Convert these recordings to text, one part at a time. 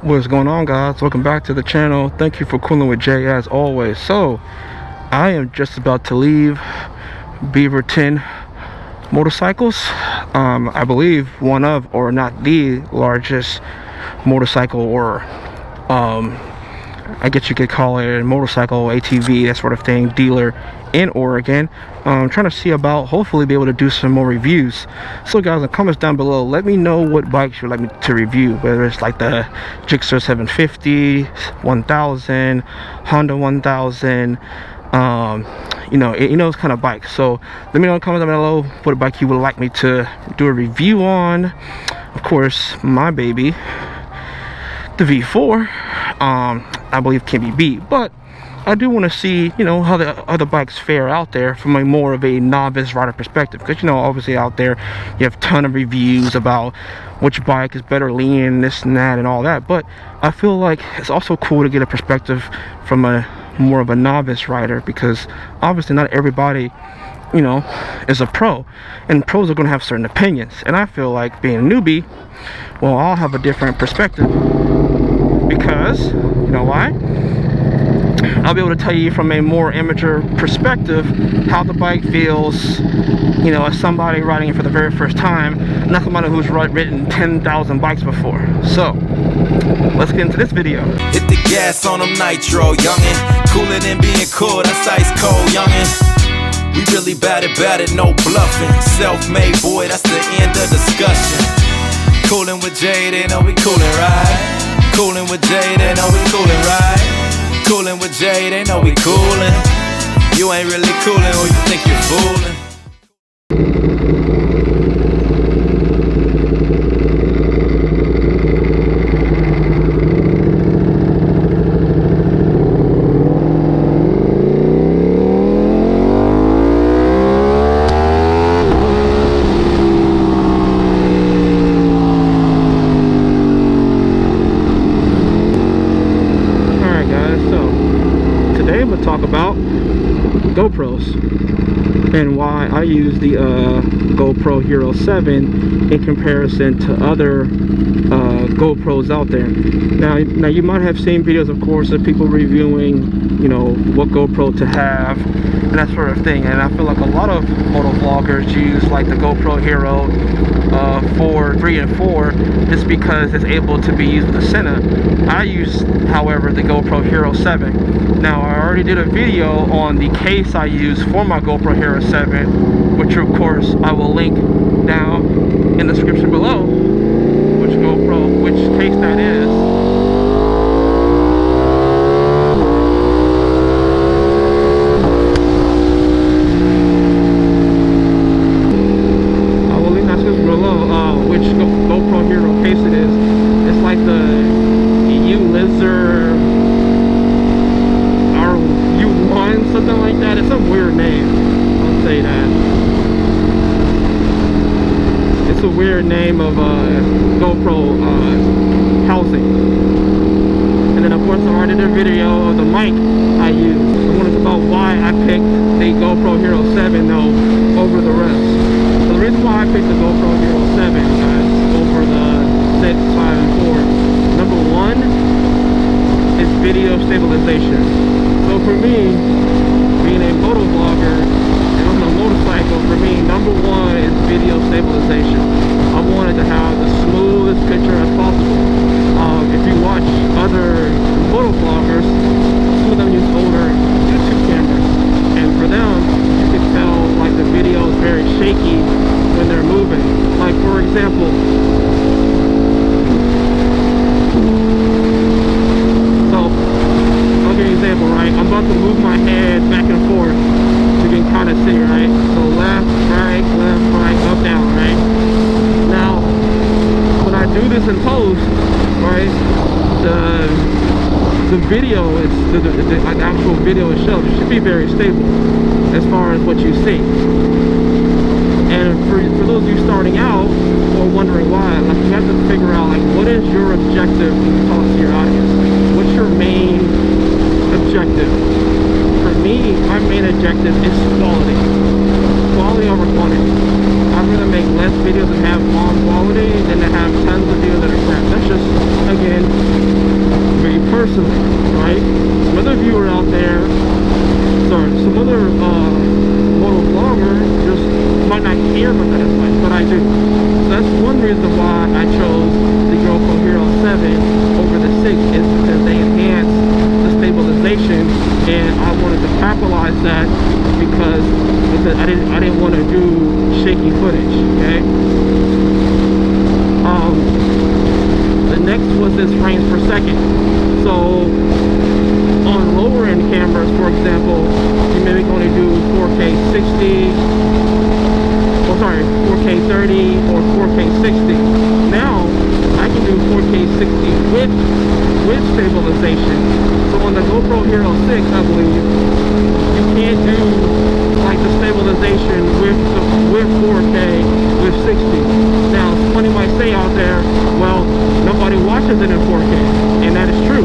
What's going on, guys? Welcome back to the channel. Thank you for cooling with Jay as always. So I am just about to leave Beaver 10 motorcycles. I believe one of, or not the largest motorcycle, or I guess you could call it a motorcycle, ATV, that sort of thing, dealer in Oregon. I'm trying to see about hopefully be able to do some more reviews. So guys, in the comments down below, let me know what bikes you'd like me to review, whether it's like the Gixxer 750, 1000, Honda 1000, you know those kind of bikes. So let me know in the comments down below what bike you would like me to do a review on. Of course, my baby, the V4, I believe can be beat, but I do want to see, how the other bikes fare out there from a more of a novice rider perspective, because obviously out there you have a ton of reviews about which bike is better lean, this and that and all that, but I feel like it's also cool to get a perspective from a more of a novice rider, because obviously not everybody is a pro, and pros are going to have certain opinions, and I feel like being a newbie, well, I'll have a different perspective, because you know why? I'll be able to tell you from a more amateur perspective how the bike feels, as somebody riding it for the very first time, not somebody who's ridden 10,000 bikes before. So let's get into this video. Hit the gas on them nitro, youngin'. Cooler than being cool, that's ice cold, youngin'. We really bad at no bluffing. Self-made boy, that's the end of discussion. Coolin' with Jay, they know we coolin', right? Coolin' with Jay, they know we coolin', right? Coolin' with Jay, they know we coolin'. You ain't really coolin', or you think you're foolin'. Talk about GoPros and why I use the GoPro Hero 7 in comparison to other GoPros out there. Now you might have seen videos, of course, of people reviewing what GoPro to have and that sort of thing, and I feel like a lot of motovloggers use like the GoPro Hero 3 and 4 just because it's able to be used with a Senna. I use, however, the GoPro Hero 7. Now I already did a video on the case I use for my GoPro Hero 7, which of course I will link down in the description below, which case that is. I will link that description below, which GoPro Hero case it is. It's like the U-Lizard R1, something like that. It's some weird name, I'll say that. It's a weird name of GoPro housing. And then of course I already did a video of the mic I use. I want to talk about why I picked the GoPro Hero 7 though over the rest. So the reason why I picked the GoPro Hero 7, guys, over the 6, 5, and 4. Number one is video stabilization. So for me, being a motovlogger and on a motorcycle, for me, number one is video stabilization. I wanted to have the smoothest picture as possible. If you watch other motovloggers, some of them use older YouTube cameras, and for them, you can tell like the video is very shaky when they're moving. Like for example, example, right? I'm about to move my head back and forth. You can kind of see, right? So left, right, up, down, right? Now, when I do this in post, right, the video, the like actual video itself should be very stable as far as what you see. And for those of you starting out or wondering why, like you have to figure out like what is your objective when you talk to your audience. What's your main objective? For me, my main objective is quality over quantity. I'd rather make less videos and have bomb quality than to have tons of videos that are crap. That's just, again, personally, right? Some other viewer out there, sorry, some other motovlogger just might not care about that as much, but I do. So that's one reason why I chose the GoPro Hero 7 over the 6, is because they enhance the stabilization, and I wanted to capitalize that because I didn't want to do shaky footage. Okay. The next was this frames per second. So on lower end cameras, for example, you may be going to do 4K 60, or sorry, 4K 30 or 4K 60. Now I can do 4K 60 with stabilization. So on the GoPro Hero 6, I believe, you can't do like the stabilization with 4K with 60. Now somebody might say out there, well, nobody watches it in 4K, and that is true.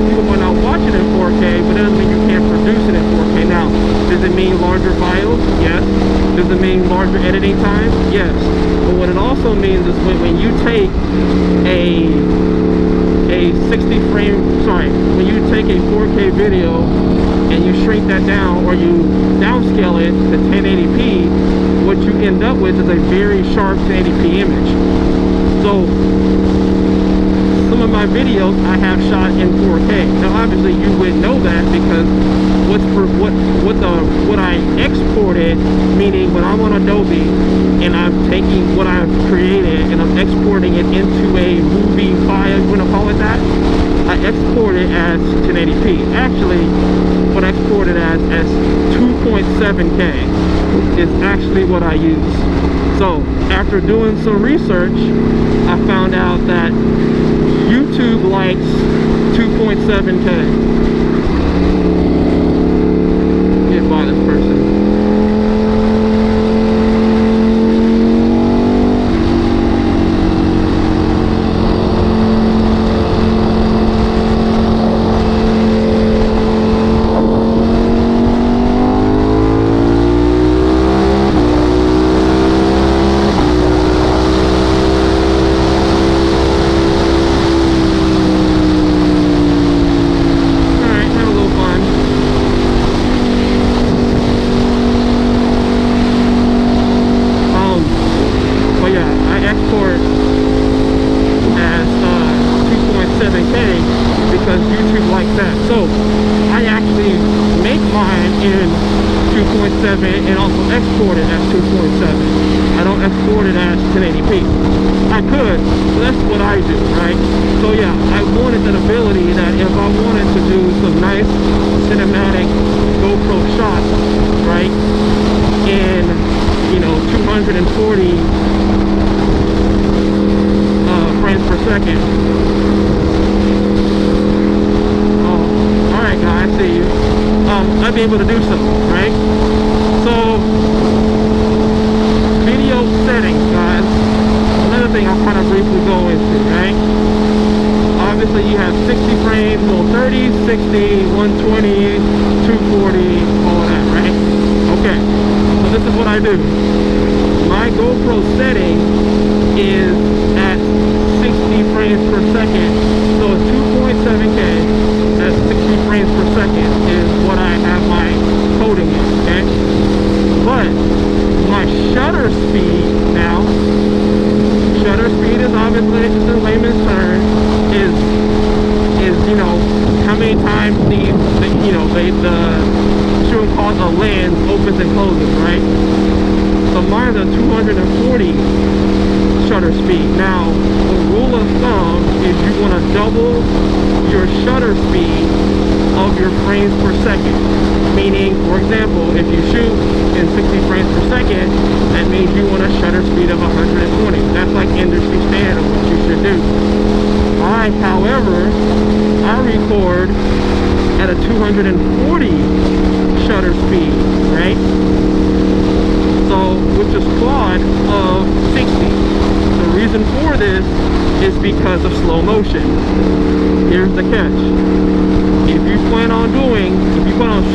People might not watch it in 4K, but that doesn't mean you can't produce it in 4K. Now, does it mean larger files? Yes. Does it mean larger editing time? Yes. But what it also means is when you take when you take a 4K video and you shrink that down, or you downscale it to 1080p, what you end up with is a very sharp 1080p image. So some of my videos I have shot in 4K. Now obviously you wouldn't know that, because what I exported, meaning when I'm on Adobe and I'm taking what I've created and I'm exporting it into a movie file, you want to call it that, I export it as 1080p. Actually, what I export it as 2.7K is actually what I use. So after doing some research, I found out that YouTube likes 2.7K. Get by this person. And also export it as 2.7. I don't export it as 1080p. I could, but that's what I do, right? So yeah, I wanted that ability that if I wanted to do some nice cinematic GoPro shots, right, in 240 frames per second. Oh, alright guys, I see you. I'd be able to do so, right? So, video settings, guys. Another thing I'll kind of briefly go into, right? Obviously, you have 60 frames, so 30, 60, 120, 240, all of that, right? Okay, so this is what I do. My GoPro setting is at 60 frames per second, so it's 2.7K. At 60 frames per second is what I have my coding in, okay? But my shutter speed now, shutter speed is obviously, just in layman's term, is how many times the shooting called a lens opens and closes, right? So mine's a 240 shutter speed. Now, the rule of thumb is you want to double your shutter speed of your frames per second. Meaning, for example, if you shoot in 60 frames per second, that means you want a shutter speed of 120. That's like industry standard of what you should do. I, however, I record at a 240 shutter speed, right? So, which is quad of 60. The reason for this is because of slow motion. Here's the catch. If you plan on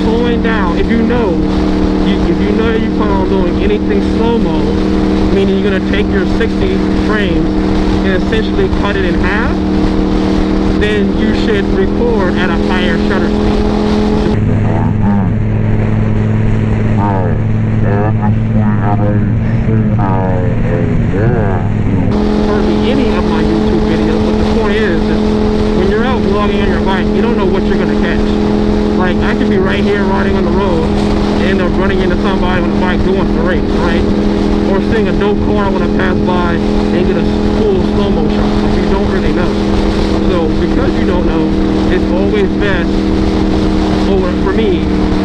slowing down, if you know that you plan on doing anything slow-mo, meaning you're going to take your 60 frames and essentially cut it in half, then you should record at a higher shutter speed. Hardly any of my YouTube videos, but the point is when you're out vlogging on your bike, you don't know what you're gonna catch. Like, I could be right here riding on the road and end up running into somebody on a bike who wants to race, right? Or seeing a dope car I want to pass by and get a cool slow-mo shot. Like, you don't really know. So because you don't know, it's always best, or for me,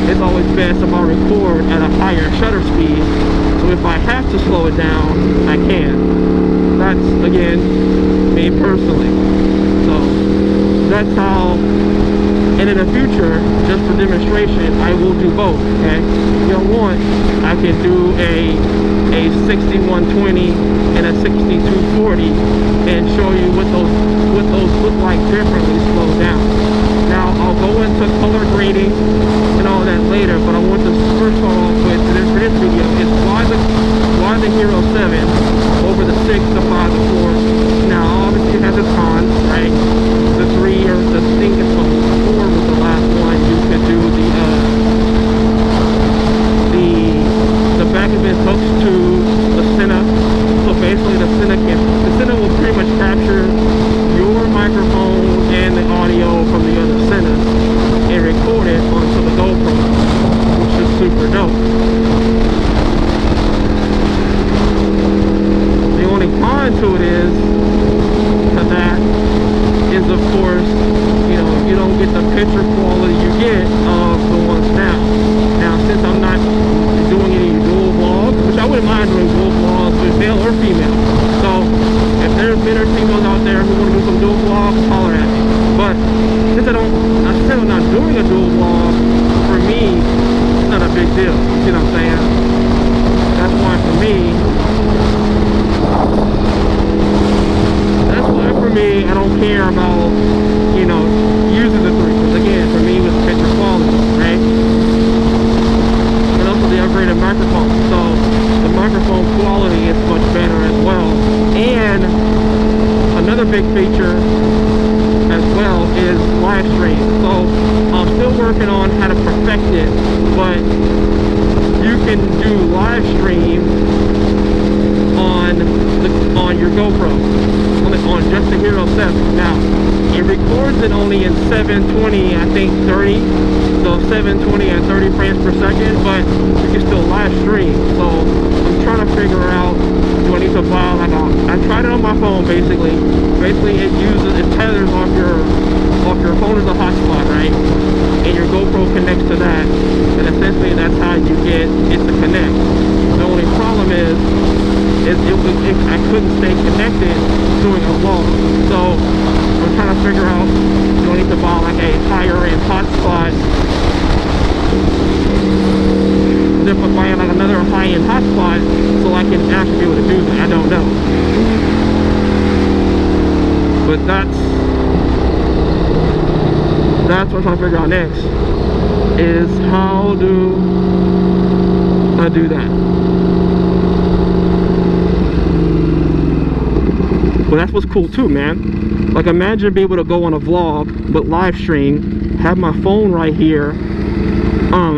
it's always best if I record at a higher shutter speed. So if I have to slow it down, I can. That's, again, me personally. So that's how. And in the future, just for demonstration, I will do both, okay? If you want, I can do a 6120 and a 6240 and show you what those look like differently slowed down. Now, I'll go into color grading and all that later, but I want to first start off with, for this video, is why the Hero 7 over the 6, the 5, the 4. Now, obviously it has its cons, right? The 3 or the thing is the 4 was the last one. You could do the back of it hooks to the Senna. So basically the Senna will pretty much capture your microphone and the audio from the other Sennas and record it onto the GoPro, which is super dope. The only con to it is of course, you know, you don't get the picture quality you get of the ones now. Now, since I'm not doing any dual vlogs, which I wouldn't mind doing dual vlogs with male or female. So, if there's men or females out there who want to do some dual vlogs, holler at me. But since I said I'm not doing a dual vlog, for me, it's not a big deal. You know what I'm saying? That's why for me, I don't care about, you know, using the 3, because again, for me, it was picture quality, right? But also the upgraded microphone, so the microphone quality is much better as well. And another big feature as well is live stream. So I'm still working on how to perfect it, but you can do live stream on your GoPro, on just the Hero 7. Now, it records it only in 720, I think 30, so 720 and 30 frames per second, but you can still live stream. So I'm trying to figure out, do I need to buy like I tried it on my phone basically. Basically it tethers off your phone as a hotspot, right? And your GoPro connects to that, and essentially that's how you get it to connect. The only problem is I couldn't stay connected doing a vlog. So I'm trying to figure out, do I need to buy like a higher end hotspot? If I buy like another high end hotspot so I can actually be able to do that, I don't know. But that's what I'm trying to figure out next, is how do I do that? But that's what's cool too, man. Like, imagine being able to go on a vlog but live stream, have my phone right here,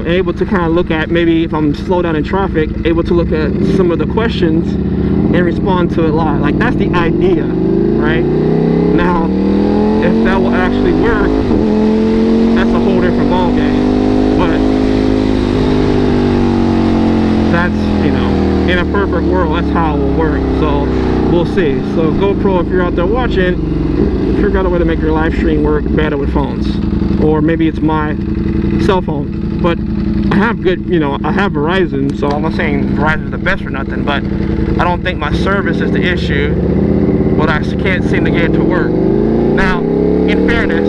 able to kind of look at, maybe if I'm slow down in traffic, able to look at some of the questions and respond to it live. Like, that's the idea, right? Now, if that will actually work, that's a whole different ball game. But that's, you know, in a perfect world, that's how it will work. So we'll see. So GoPro, if you're out there watching, figure out a way to make your live stream work better with phones, or maybe it's my cell phone. But I have good, you know, I have Verizon, so I'm not saying Verizon is the best for nothing, but I don't think my service is the issue, but I can't seem to get it to work. Now, in fairness,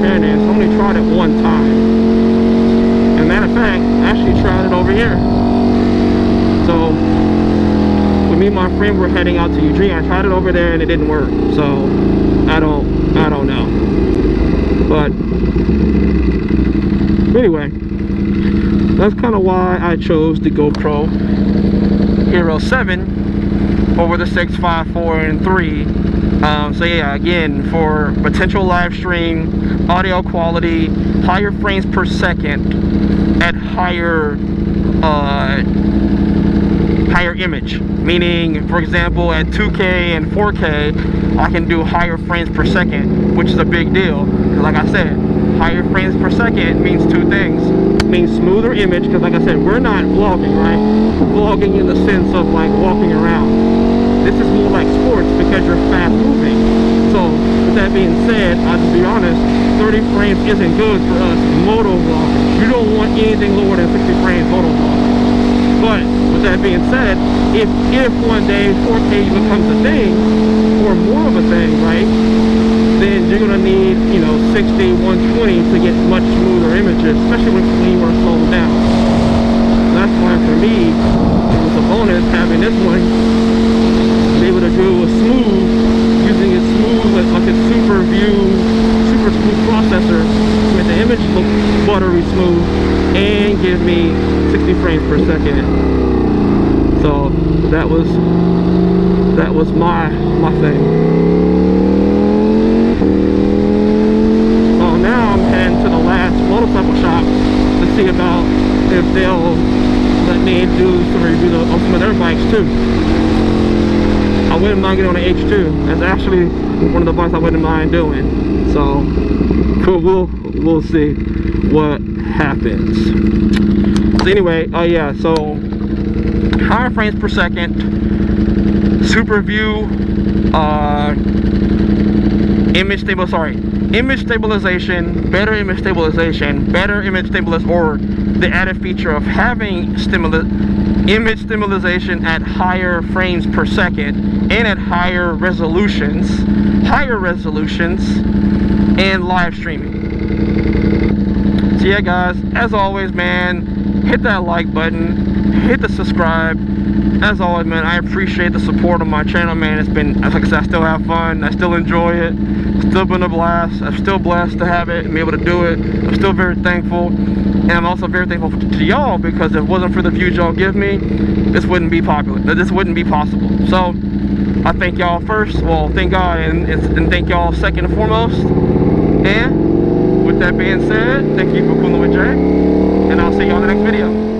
I only tried it one time. And matter of fact, I actually tried it over here. So when me and my friend were heading out to Eugene, I tried it over there and it didn't work. So I don't know. But anyway, that's kind of why I chose the GoPro Hero 7 over the 6, 5, 4, and 3 So yeah, again, for potential live stream, audio quality, higher frames per second at higher image, meaning, for example, at 2K and 4K I can do higher frames per second, which is a big deal. Like I said, higher frames per second means two things. It means smoother image, because like I said, we're not vlogging, right? Vlogging in the sense of like walking around. This is more like sports because you're fast moving. So with that being said, I'll just be honest, 30 frames isn't good for us motovloggers. You don't want anything lower than 60 frames motovlogging. But with that being said, if one day 4K becomes a thing, or more of a thing, right, then you're gonna need, you know, 60, 120 to get much smoother images, especially when you want to slow them down. And that's why for me, it was a bonus having this one, be able to do a smooth, using it smooth, like a super smooth processor to make the image look buttery smooth and give me 60 frames per second. So that was my thing. So now I'm heading to the last motorcycle shop to see about if they'll let me do some reviews on some of their bikes too. I wouldn't mind getting on the H2. That's actually one of the bikes I wouldn't mind doing. So cool, we'll see what happens. So anyway, oh yeah, so higher frames per second, super view, image stabilization, better image stabilization, or the added feature of having image stabilization at higher frames per second and at higher resolutions, and live streaming. So yeah guys, as always, man, hit that like button, hit the subscribe. As always, man, I appreciate the support on my channel, man. It's been, like I said, I still have fun, I still enjoy it, it's still been a blast. I'm still blessed to have it and be able to do it. I'm still very thankful, and I'm also very thankful to y'all, because if it wasn't for the views y'all give me, this wouldn't be popular, this wouldn't be possible. So I thank y'all first, well, thank God, and thank y'all second and foremost. And with that being said, thank you for cooling with Jay, and I'll see y'all in the next video.